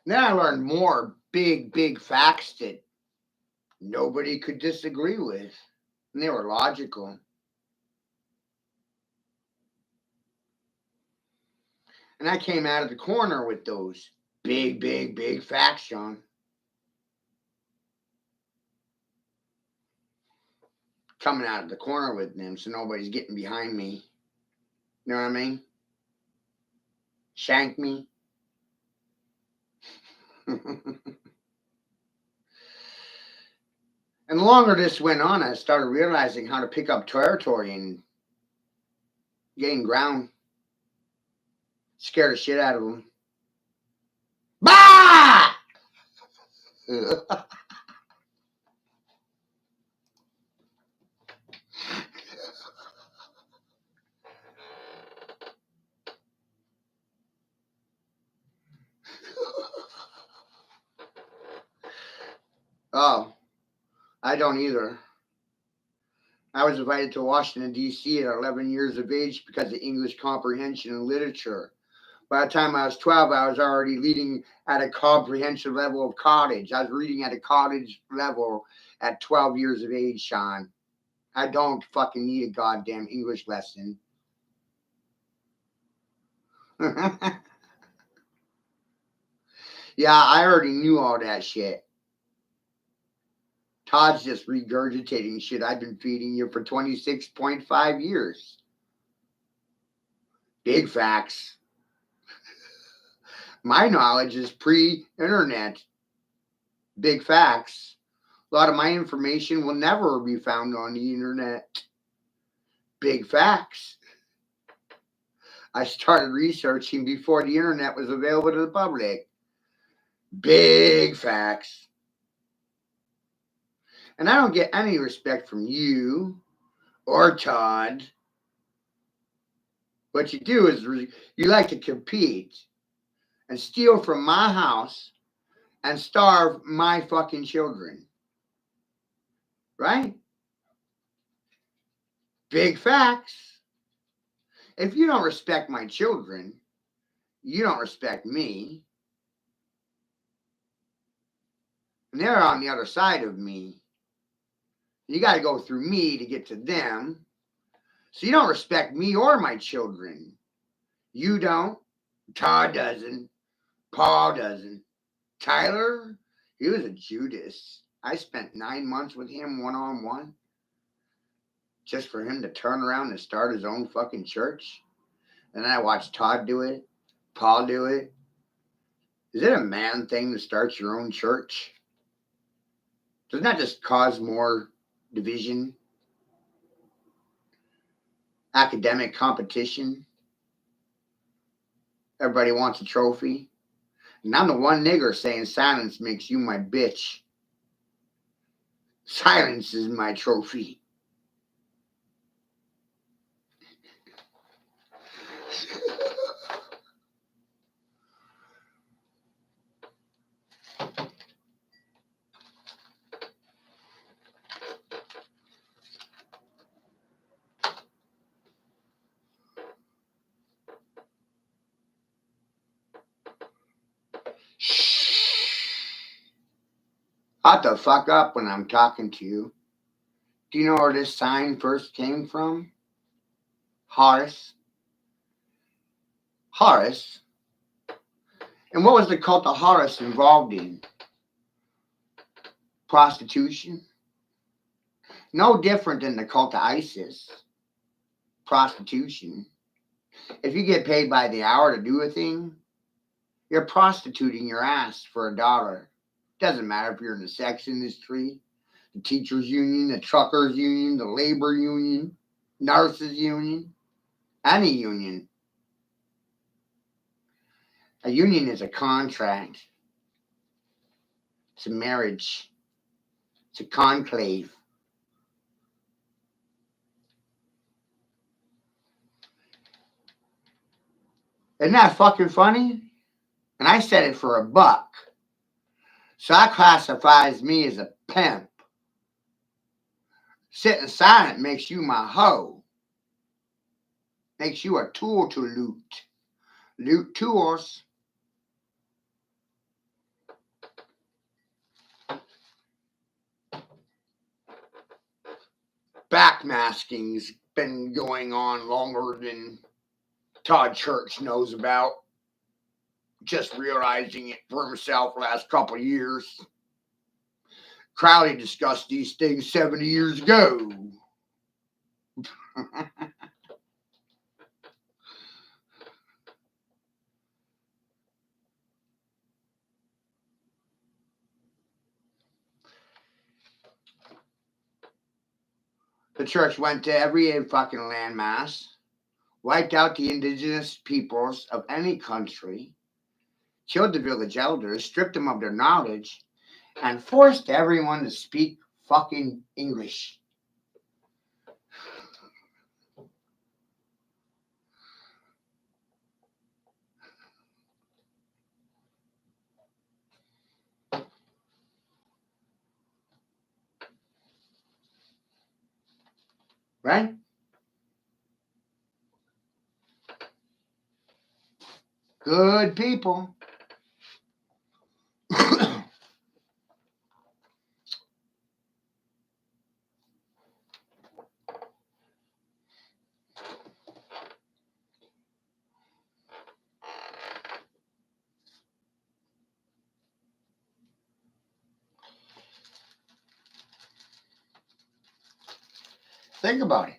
A: Then I learned more big facts that nobody could disagree with. And they were logical. And I came out of the corner with those big facts, John. Coming out of the corner with them so nobody's getting behind me. You know what I mean? Shank me. And the longer this went on, I started realizing how to pick up territory and gain ground. Scare the shit out of them. Bah! Oh, I don't either. I was invited to Washington, D.C. at 11 years of age because of English comprehension and literature. By the time I was 12, I was already reading at a comprehensive level of college. I was reading at a college level at 12 years of age, Sean. I don't fucking need a goddamn English lesson. Yeah, I already knew all that shit. Todd's just regurgitating shit I've been feeding you for 26.5 years. Big facts. My knowledge is pre-internet. Big facts. A lot of my information will never be found on the internet. Big facts. I started researching before the internet was available to the public. Big facts. And I don't get any respect from you or Todd. What you do is you like to compete and steal from my house and starve my fucking children. Right? Big facts. If you don't respect my children, you don't respect me. And they're on the other side of me. You got to go through me to get to them. So you don't respect me or my children. You don't. Todd doesn't. Paul doesn't. Tyler, he was a Judas. I spent 9 months with him one-on-one just for him to turn around and start his own fucking church. And then I watched Todd do it, Paul do it. Is it a man thing to start your own church? Doesn't that just cause more division? Academic competition? Everybody wants a trophy. And I'm the one nigger saying silence makes you my bitch. Silence is my trophy. Shut the fuck up when I'm talking to you. Do you know where this sign first came from? Horus. Horus. And what was the cult of Horus involved in? Prostitution. No different than the cult of Isis. Prostitution. If you get paid by the hour to do a thing, you're prostituting your ass for $1. Doesn't matter if you're in the sex industry, the teachers union, the truckers union, the labor union, nurses union, any union. A union is a contract. It's a marriage. It's a conclave. Isn't that fucking funny? And I said it for $1. So that classifies me as a pimp. Sitting silent makes you my hoe. Makes you a tool to loot. Loot tools. Backmasking's been going on longer than Todd Church knows about. Just realizing it for himself last couple of years. Crowley discussed these things 70 years ago. The church went to every fucking landmass, wiped out the indigenous peoples of any country, killed the village elders, stripped them of their knowledge, and forced everyone to speak fucking English. Right? Good people. Think about it.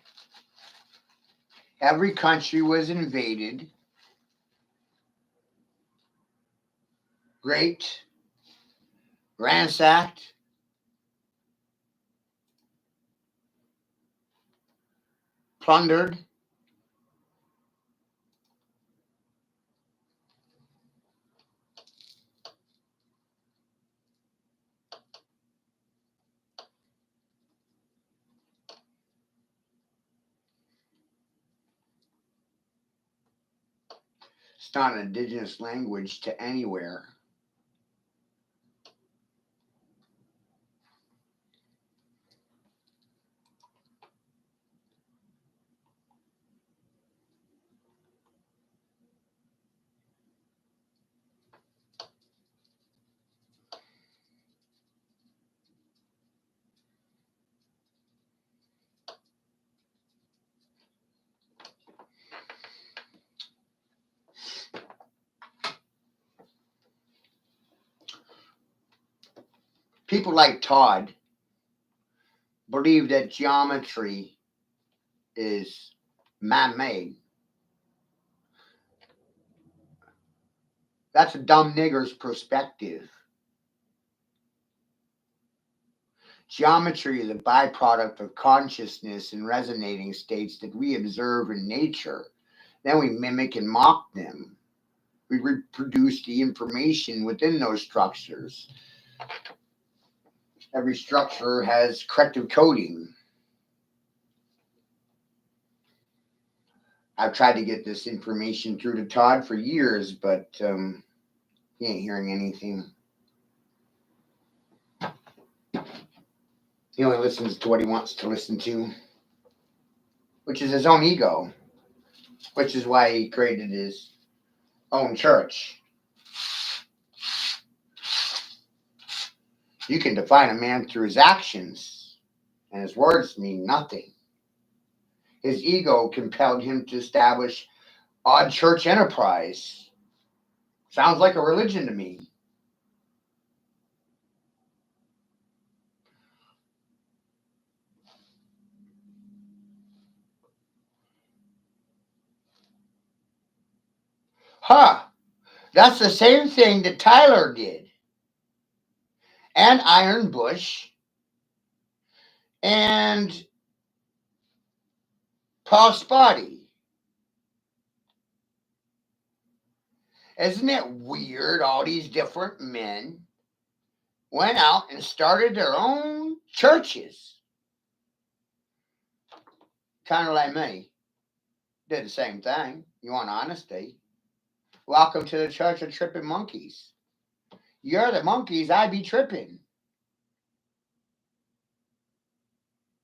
A: Every country was invaded, raped, ransacked, plundered. It's not an indigenous language to anywhere. People like Todd believe that geometry is man-made. That's a dumb nigger's perspective. Geometry is a byproduct of consciousness and resonating states that we observe in nature. Then we mimic and mock them. We reproduce the information within those structures. Every structure has corrective coding. I've tried to get this information through to Todd for years, but he ain't hearing anything. He only listens to what he wants to listen to, which is his own ego, which is why he created his own church. You can define a man through his actions, and his words mean nothing. His ego compelled him to establish odd church enterprise. Sounds like a religion to me. Huh. That's the same thing that Tyler did. And Iron Bush. And Paul Spotty. Isn't it weird all these different men went out and started their own churches? Kind of like me. Did the same thing. You want honesty? Welcome to the Church of Tripping Monkeys. You're the monkeys, I be tripping.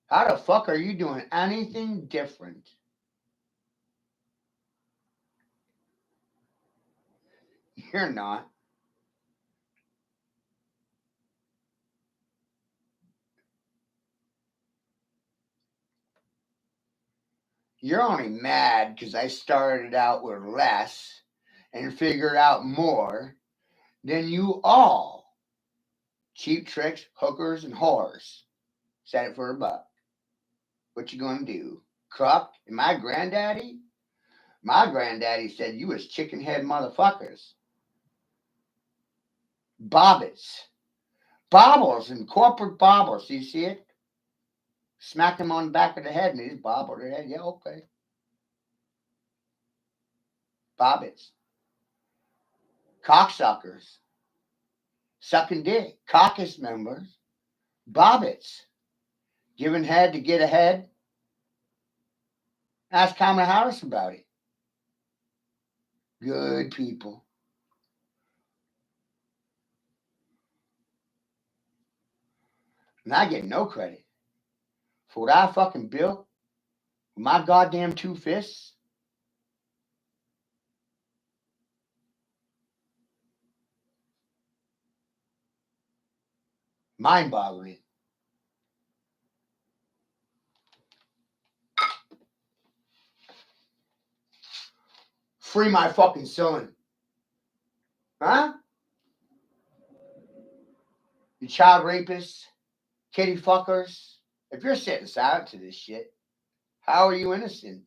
A: How the fuck are you doing anything different? You're not. You're only mad because I started out with less and figured out more than you all. Cheap tricks, hookers, and whores. Said it for a buck. What you gonna do? Cruck? And my granddaddy? My granddaddy said you was chicken head motherfuckers. Bobbits. Bobbles and corporate bobbles. You see it? Smack him on the back of the head and he's bobbled their head. Yeah, okay. Bobbits. Cocksuckers. Sucking dick. Caucus members. Bobbits. Giving head to get ahead. Ask Kamala Harris about it. Good people. And I get no credit for what I fucking built with my goddamn two fists. Mind boggling. Free my fucking son. Huh? You child rapists, kitty fuckers. If you're sitting silent to this shit, how are you innocent?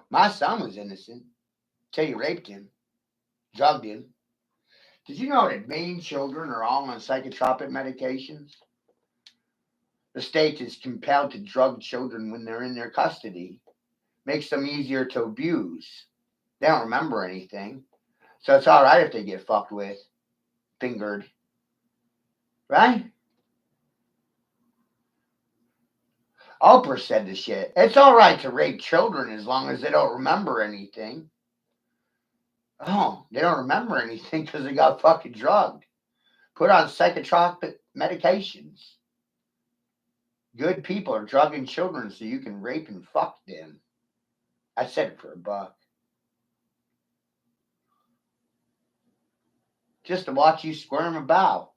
A: My son was innocent till you raped him, drugged him. Did you know that Maine children are all on psychotropic medications? The state is compelled to drug children when they're in their custody. Makes them easier to abuse. They don't remember anything. So it's all right if they get fucked with, fingered. Right? Oprah said the shit. It's all right to rape children as long as they don't remember anything. Oh, they don't remember anything because they got fucking drugged. Put on psychotropic medications. Good people are drugging children so you can rape and fuck them. I said it for a buck. Just to watch you squirm about.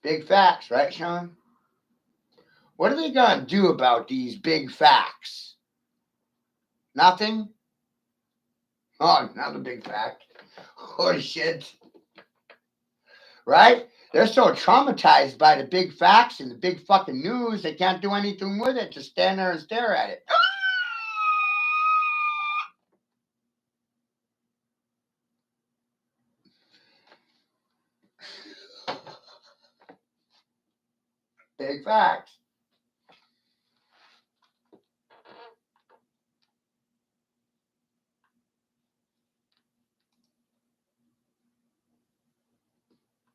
A: Big facts, right, Sean? What are they going to do about these big facts? Nothing? Oh, another big fact. Holy shit. Right? They're so traumatized by the big facts and the big fucking news, they can't do anything with it. Just stand there and stare at it. Big facts.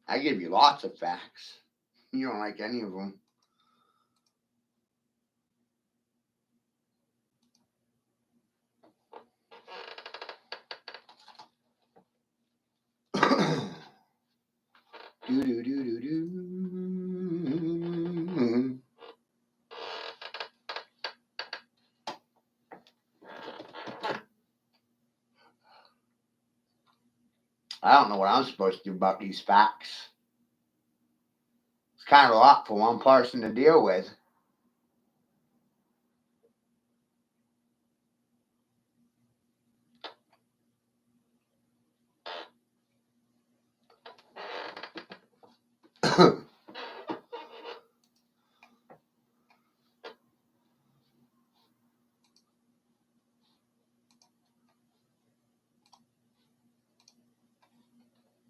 A: I give you lots of facts. You don't like any of them. Do do do do do. I don't know what I'm supposed to do about these facts. It's kind of a lot for one person to deal with.